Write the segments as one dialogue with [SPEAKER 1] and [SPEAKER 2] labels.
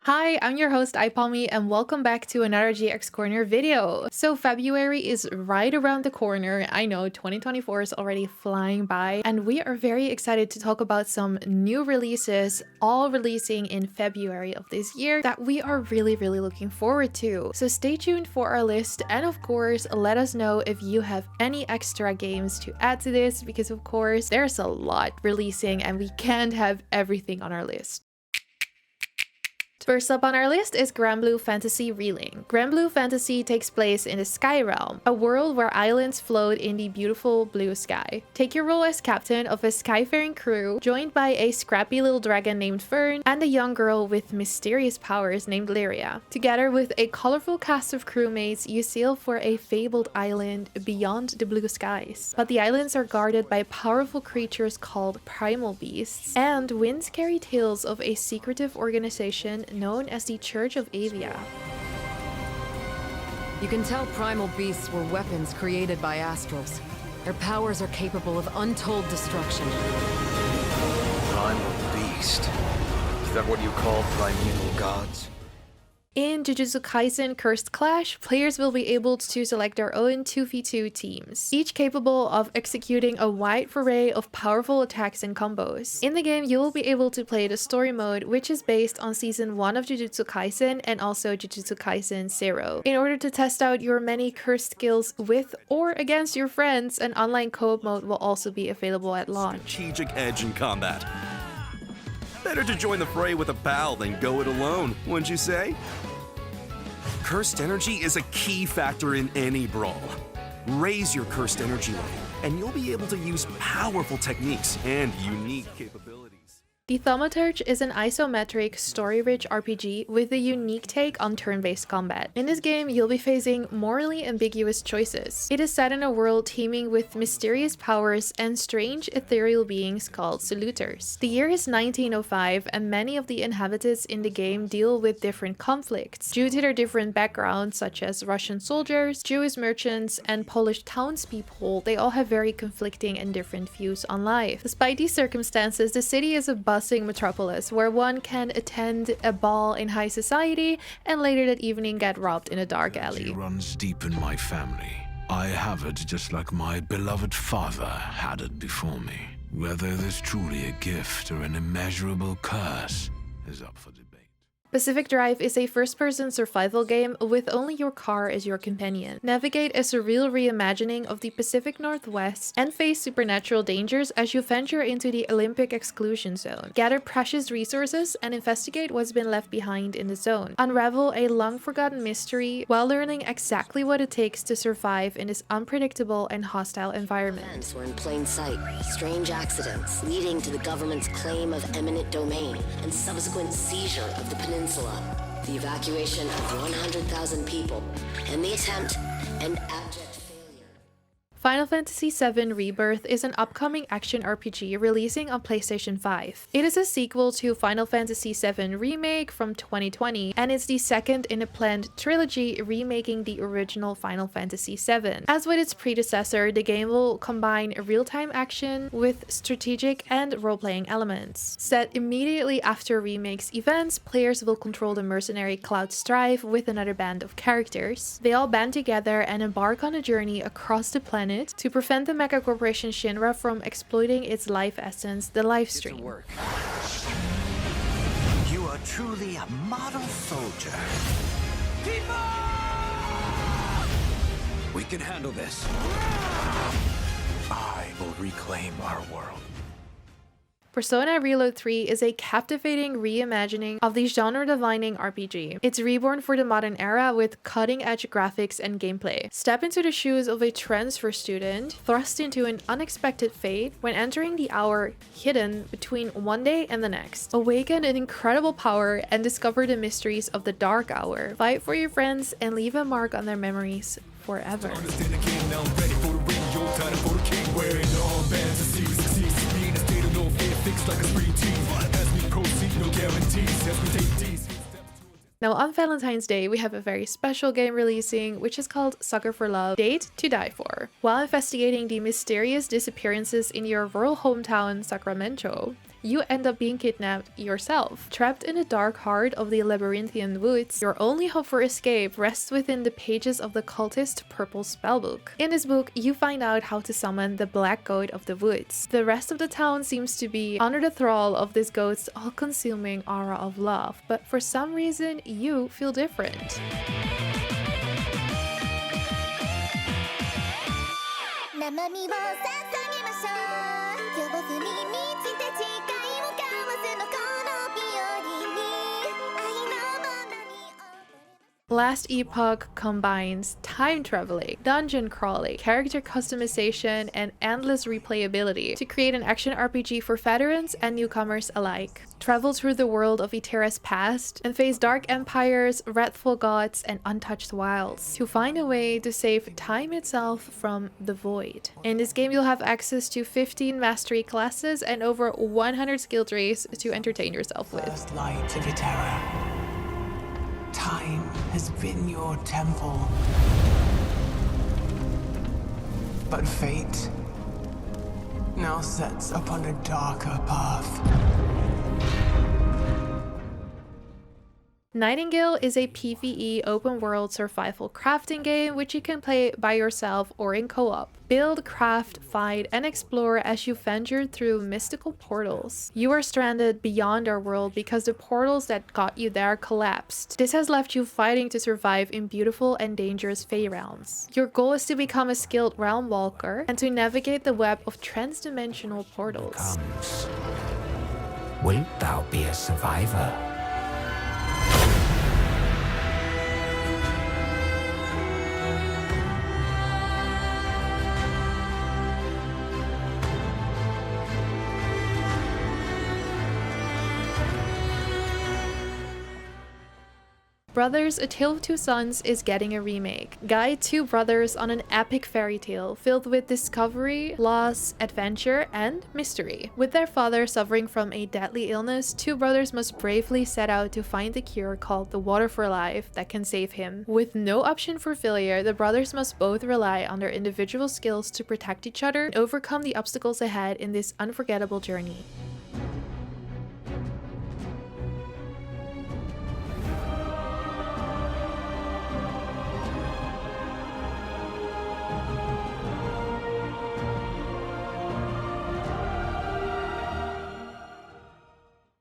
[SPEAKER 1] Hi, I'm your host Aipommy and welcome back to another GX Corner video. So February is right around the corner. I know 2024 is already flying by and we are very excited to talk about some new releases, all releasing in February of this year that we are really looking forward to. So stay tuned for our list and of course let us know if you have any extra games to add to this because of course there's a lot releasing and we can't have everything on our list. First up on our list is Granblue Fantasy Relink. Granblue Fantasy takes place in the Sky Realm, a world where islands float in the beautiful blue sky. Take your role as captain of a skyfaring crew, joined by a scrappy little dragon named Fern and a young girl with mysterious powers named Lyria. Together with a colorful cast of crewmates, you sail for a fabled island beyond the blue skies. But the islands are guarded by powerful creatures called primal beasts, and winds carry tales of a secretive organization known as the Church of Avia.
[SPEAKER 2] You can tell primal beasts were weapons created by astrals. Their powers are capable of untold destruction.
[SPEAKER 3] Primal beast? Is that what you call primeval gods?
[SPEAKER 1] In Jujutsu Kaisen Cursed Clash, players will be able to select their own 2v2 teams, each capable of executing a wide array of powerful attacks and combos. In the game, you will be able to play the story mode, which is based on Season 1 of Jujutsu Kaisen and also Jujutsu Kaisen 0. In order to test out your many cursed skills with or against your friends, an online co-op mode will also be available at launch.
[SPEAKER 4] Strategic edge in combat. Better to join the fray with a pal than go it alone, wouldn't you say? Cursed energy is a key factor in any brawl. Raise your cursed energy level, and you'll be able to use powerful techniques and unique capabilities.
[SPEAKER 1] The Thaumaturge is an isometric, story-rich RPG with a unique take on turn-based combat. In this game, you'll be facing morally ambiguous choices. It is set in a world teeming with mysterious powers and strange ethereal beings called Saluters. The year is 1905, and many of the inhabitants in the game deal with different conflicts. Due to their different backgrounds, such as Russian soldiers, Jewish merchants, and Polish townspeople, they all have very conflicting and different views on life. Despite these circumstances, the city is a bustling metropolis where one can attend a ball in high society and later that evening get robbed in a dark alley.
[SPEAKER 5] It runs deep in my family. I have it just like my beloved father had it before me. Whether there's truly a gift or an immeasurable curse is up for debate.
[SPEAKER 1] Pacific Drive is a first-person survival game with only your car as your companion. Navigate a surreal reimagining of the Pacific Northwest and face supernatural dangers as you venture into the Olympic exclusion zone. Gather precious resources and investigate what's been left behind in the zone. Unravel a long-forgotten mystery while learning exactly what it takes to survive in this unpredictable and hostile environment.
[SPEAKER 6] Events were in plain sight. Strange accidents leading to the government's claim of eminent domain and subsequent seizure of the peninsula. The evacuation of 100,000 people, and the attempt and abject failure.
[SPEAKER 1] Final Fantasy VII Rebirth is an upcoming action RPG releasing on PlayStation 5. It is a sequel to Final Fantasy VII Remake from 2020, and it's the second in a planned trilogy remaking the original Final Fantasy VII. As with its predecessor, the game will combine real-time action with strategic and role-playing elements. Set immediately after Remake's events, players will control the mercenary Cloud Strife with another band of characters. They all band together and embark on a journey across the planet to prevent the mecha corporation Shinra from exploiting its life essence, the Lifestream.
[SPEAKER 7] You are truly a model soldier.
[SPEAKER 3] We can handle this.
[SPEAKER 7] I will reclaim our world.
[SPEAKER 1] Persona Reload 3 is a captivating reimagining of the genre-defining RPG. It's reborn for the modern era with cutting-edge graphics and gameplay. Step into the shoes of a transfer student, thrust into an unexpected fate when entering the hour hidden between one day and the next. Awaken an incredible power and discover the mysteries of the Dark Hour. Fight for your friends and leave a mark on their memories forever. Now on Valentine's Day, we have a very special game releasing, which is called Sucker for Love: Date to Die For. While investigating the mysterious disappearances in your rural hometown, Sacramento, you end up being kidnapped yourself. Trapped in the dark heart of the labyrinthian woods, your only hope for escape rests within the pages of the cultist Purple Spellbook. In this book, you find out how to summon the Black Goat of the Woods. The rest of the town seems to be under the thrall of this goat's all-consuming aura of love, but for some reason, you feel different. Last Epoch combines time traveling, dungeon crawling, character customization, and endless replayability to create an action RPG for veterans and newcomers alike. Travel through the world of Eterra's past and face dark empires, wrathful gods, and untouched wilds to find a way to save time itself from the void. In this game, you'll have access to 15 mastery classes and over 100 skill trees to entertain yourself with.
[SPEAKER 8] First light of Eterra. Time has been your temple. But fate now sets upon a darker path.
[SPEAKER 1] Nightingale is a PvE open-world survival crafting game which you can play by yourself or in co-op. Build, craft, fight, and explore as you venture through mystical portals. You are stranded beyond our world because the portals that got you there collapsed. This has left you fighting to survive in beautiful and dangerous Fey realms. Your goal is to become a skilled realm walker and to navigate the web of trans-dimensional portals.
[SPEAKER 9] Comes. Wilt thou be a survivor?
[SPEAKER 1] Brothers: A Tale of Two Sons is getting a remake. Guide two brothers on an epic fairy tale filled with discovery, loss, adventure, and mystery. With their father suffering from a deadly illness, two brothers must bravely set out to find the cure called the Water for Life that can save him. With no option for failure, the brothers must both rely on their individual skills to protect each other and overcome the obstacles ahead in this unforgettable journey.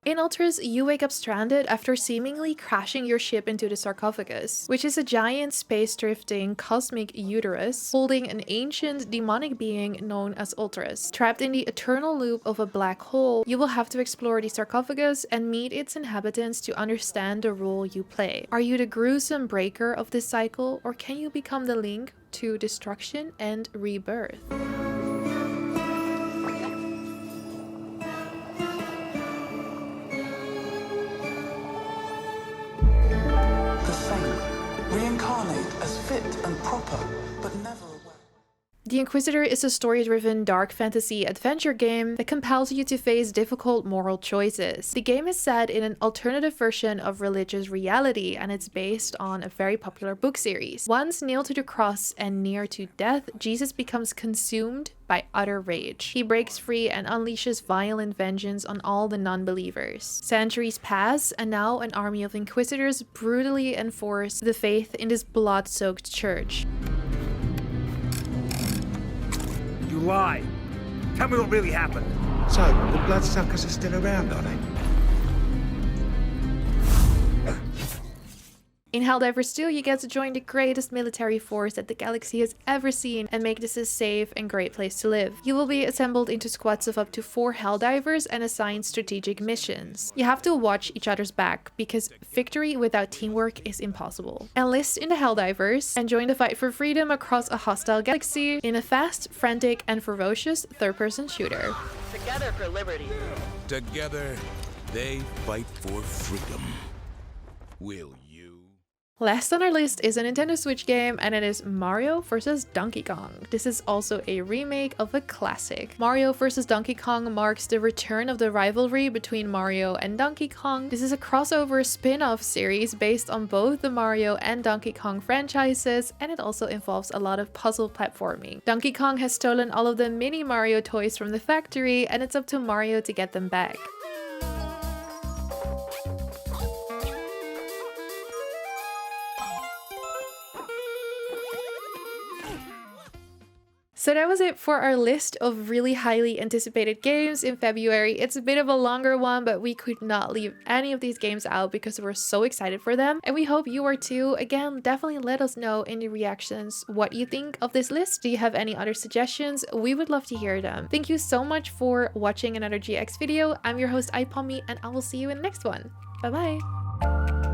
[SPEAKER 1] In Ultras, you wake up stranded after seemingly crashing your ship into the sarcophagus, which is a giant space-drifting cosmic uterus holding an ancient demonic being known as Ultras. Trapped in the eternal loop of a black hole, you will have to explore the sarcophagus and meet its inhabitants to understand the role you play. Are you the gruesome breaker of this cycle, or can you become the link to destruction and rebirth?
[SPEAKER 8] Reincarnate as fit and proper, but never aware.
[SPEAKER 1] The Inquisitor is a story-driven dark fantasy adventure game that compels you to face difficult moral choices. The game is set in an alternative version of religious reality, and it's based on a very popular book series. Once nailed to the cross and near to death, Jesus becomes consumed by utter rage. He breaks free and unleashes violent vengeance on all the non-believers. Centuries pass, and now an army of Inquisitors brutally enforce the faith in this blood-soaked church.
[SPEAKER 10] You lie. Tell me what really happened.
[SPEAKER 7] So, the bloodsuckers are still around, are they?
[SPEAKER 1] In Helldivers 2, you get to join the greatest military force that the galaxy has ever seen and make this a safe and great place to live. You will be assembled into squads of up to 4 Helldivers and assigned strategic missions. You have to watch each other's back because victory without teamwork is impossible. Enlist in the Helldivers and join the fight for freedom across a hostile galaxy in a fast, frantic, and ferocious third-person shooter.
[SPEAKER 10] Together for liberty.
[SPEAKER 5] Together, they fight for freedom. Will you?
[SPEAKER 1] Last on our list is a Nintendo Switch game, and it is Mario vs. Donkey Kong. This is also a remake of a classic. Mario vs. Donkey Kong marks the return of the rivalry between Mario and Donkey Kong. This is a crossover spin-off series based on both the Mario and Donkey Kong franchises, and it also involves a lot of puzzle platforming. Donkey Kong has stolen all of the mini Mario toys from the factory, and it's up to Mario to get them back. So that was it for our list of really highly anticipated games in February. It's a bit of a longer one, but we could not leave any of these games out because we're so excited for them. And we hope you are too. Again, definitely let us know in the reactions what you think of this list. Do you have any other suggestions? We would love to hear them. Thank you so much for watching another GX video. I'm your host Aipommy, and I will see you in the next one. Bye bye!